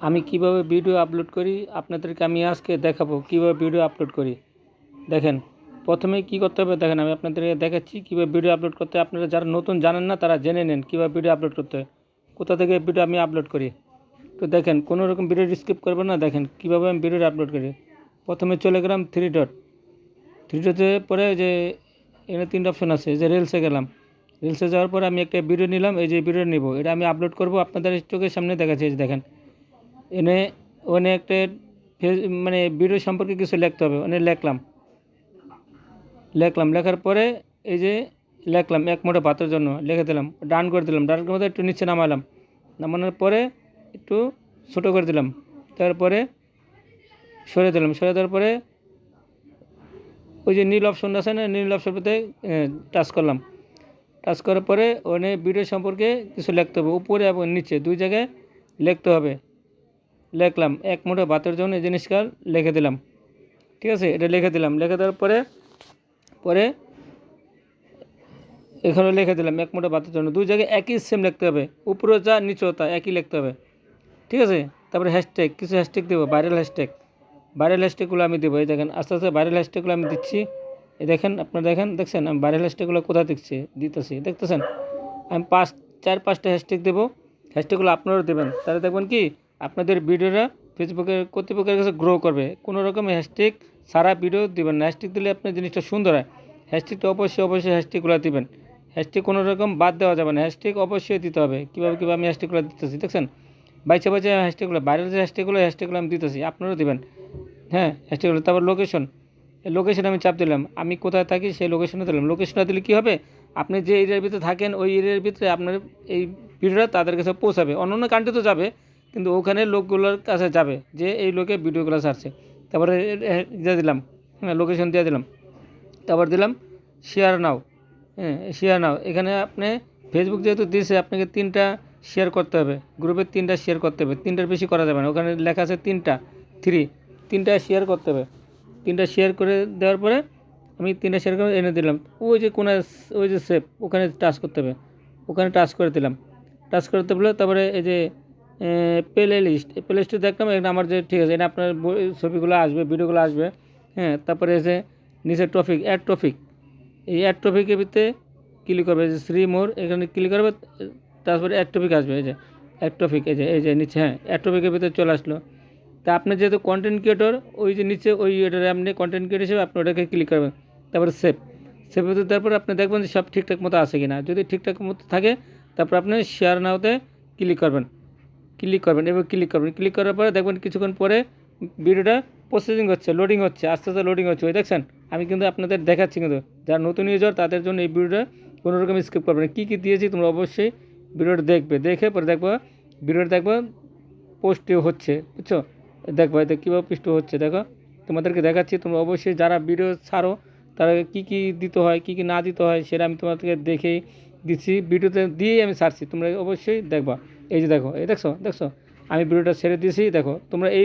আমি কিভাবে video upload করি আপনাদেরকে আমি আজকে দেখাবো কিভাবে ভিডিও আপলোড করি। দেখেন প্রথমে কি করতে হবে, দেখেন আমি আপনাদেরকে দেখাচ্ছি কিভাবে ভিডিও আপলোড করতে হয়। আপনারা যারা নতুন জানেন না তারা জেনে নেন কিভাবে ভিডিও আপলোড করতে হয়, কোথা থেকে ভিডিও আমি আপলোড করি। তো দেখেন কোনো রকম ভিডিও স্কিপ করবেন না। দেখেন কিভাবে আমি ভিডিও আপলোড করি। প্রথমে চলে গেলাম থ্রি ডটে, পরে যে এখানে তিনটা অপশন আছে, যে রিলসে গেলাম। রিলসে যাওয়ার পরে আমি একটা ভিডিও নিলাম, এই যে ভিডিও নিব, এটা আমি আপলোড করব আপনাদের চোখের সামনে দেখাচ্ছি। এই যে দেখেন এনে ওখানে একটা মানে ভিডিও সম্পর্কে কিছু লিখতে হবে, ওখানে লেখার পরে এই যে লিখলাম এক মুঠো ভাতের জন্য লিখে দিলাম, ডান করে দিলাম। ডান করে একটু নিচে নামানোর পরে একটু ছোটো করে দিলাম, তারপরে সরে দেওয়ার পরে ওই যে নীল অপশন আছে না, নীল অপশনটাতে টাচ করলাম। টাচ করার পরে ওখানে ভিডিও সম্পর্কে কিছু লিখতে হবে, উপরে এবং নিচে দুই জায়গায় লিখতে হবে। লিখলাম এক মুঠো ভাতের জন্য এই জিনিসটা লিখে দিলাম, ঠিক আছে। এটা লিখে দেওয়ার পরে এখানে লিখে দিলাম এক মুঠো ভাতের জন্য, দুই জায়গায় একই সেম লিখতে হবে, উপরে যা নিচেও তা একই লিখতে হবে, ঠিক আছে। তারপরে হ্যাশট্যাগ, কিছু হ্যাশট্যাগ দেবো, ভাইরাল হ্যাশট্যাগুলো আমি দেবো। এই দেখেন আস্তে আস্তে ভাইরাল হ্যাশট্যাগুলো আমি দিচ্ছি। এই দেখেন আপনারা দেখছেন আমি ভাইরাল হ্যাশট্যাগুলো কোথায় দিতেছি দেখতেছেন। আমি 4-5টা হ্যাশট্যাগ দেবো, হ্যাশট্যাগুলো আপনারাও দেবেন, তাহলে দেখবেন কি আপনাদের ভিডিওটা ফেসবুকের কর্তৃপক্ষের কাছে গ্রো করবে। কোনো রকম হ্যাশট্যাগ সারা ভিডিও দিবেন না, হ্যাশট্যাগ দিলে আপনার জিনিসটা সুন্দর হয়। হ্যাশট্যাগটা অবশ্যই হ্যাশট্যাগুলো দিবেন, হ্যাশট্যাগ কোনো রকম বাদ দেওয়া যাবে না, হ্যাশট্যাগ অবশ্যই দিতে হবে। কীভাবে আমি হ্যাশট্যাগুলো দিতেছি দেখছেন, বাইচে হ্যাশট্যাগুলো, ভাইরাল যে হ্যাশট্যাগুলো আমি দিতেছি, আপনারাও দিবেন। হ্যাঁ হ্যাশট্যাগুলো। তারপর লোকেশন আমি চাপ দিলাম, আমি কোথায় থাকি সেই লোকেশনে দিলাম। লোকেশনটা দিলে কী হবে, আপনি যে এরিয়ার ভিতরে থাকেন ওই এরিয়ার ভিতরে আপনার এই ভিডিওটা তাদের কাছে পৌঁছাবে। অন্য কান্ট্রি তো যাবে, কিন্তু ওখানে লোকগুলোর কাছে যাবে যে এই লোকে ভিডিওগুলো ছাড়ছে। তারপরে দিয়ে দিলাম, হ্যাঁ লোকেশন দিয়ে দিলাম। তারপর দিলাম শেয়ার নাও, এখানে আপনি ফেসবুক যেহেতু দিয়েছে আপনাকে 3টা শেয়ার করতে হবে, গ্রুপে 3টা শেয়ার করতে হবে, 3টার বেশি করা যাবে না। ওখানে লেখা আছে 3টা শেয়ার করতে হবে। 3টা শেয়ার করে দেওয়ার পরে আমি 3টা শেয়ার করে এনে দিলাম। ওই যে ওই যে সেভ, ওখানে টাচ করতে হবে, ওখানে টাচ করে দিলাম। টাচ করতে বলে তারপরে এই যে প্লে লিস্টে দেখলাম এখানে আমার যে ঠিক আছে, এটা আপনার ছবিগুলো আসবে, ভিডিওগুলো আসবে। হ্যাঁ তারপরে এসে নিচে অ্যাড টপিক, এই অ্যাড টপিকের ভিতরে ক্লিক করবে, যে শ্রী মোর এখানে ক্লিক করবে, তারপরে অ্যাড টপিক আসবে। এই যে অ্যাড টপিক, এই যে নিচে, হ্যাঁ অ্যাড টপিকের ভিতরে চলে আসলো। তা আপনি যেহেতু কন্টেন্ট ক্রিয়েটর, ওই যে নিচে ওই এটারে আপনি কন্টেন্ট ক্রিয়েটর হিসেবে আপনি ওটাকে ক্লিক করবেন। তারপরে সেভ হতে তারপরে আপনি দেখবেন যে সব ঠিকঠাক মতো আছে কি না। যদি ঠিকঠাক মতো থাকে তারপর আপনি শেয়ার নাওতে ক্লিক করবেন। এবার ক্লিক করার পরে দেখবেন কিছুক্ষণ পরে ভিডিওটা প্রসেসিং হচ্ছে, লোডিং হচ্ছে, আস্তে আস্তে লোডিং হচ্ছে। ওই দেখছেন আমি কিন্তু আপনাদের দেখাচ্ছি, কিন্তু যারা নতুন ইউজার তাদের জন্য এই ভিডিওটা কোনো রকম স্কিপ করবে না। কী দিয়েছি তোমরা অবশ্যই ভিডিওটা দেখে পরে ভিডিওটা পোস্টে হচ্ছে, বুঝছো। এতে কীভাবে পোস্ট হচ্ছে দেখো, তোমাদেরকে দেখাচ্ছি। তোমরা অবশ্যই যারা ভিডিও ছাড়ো তারা কী দিতে হয়, কী না দিতে হয় সেটা আমি তোমাদেরকে দেখেই দিচ্ছি, ভিডিওতে দিয়েই আমি ছাড়ছি, তোমরা অবশ্যই দেখবা। এই যে দেখো, দেখছো আমি ভিডিওটা ছেড়ে দিয়েছি, দেখো তোমরা এই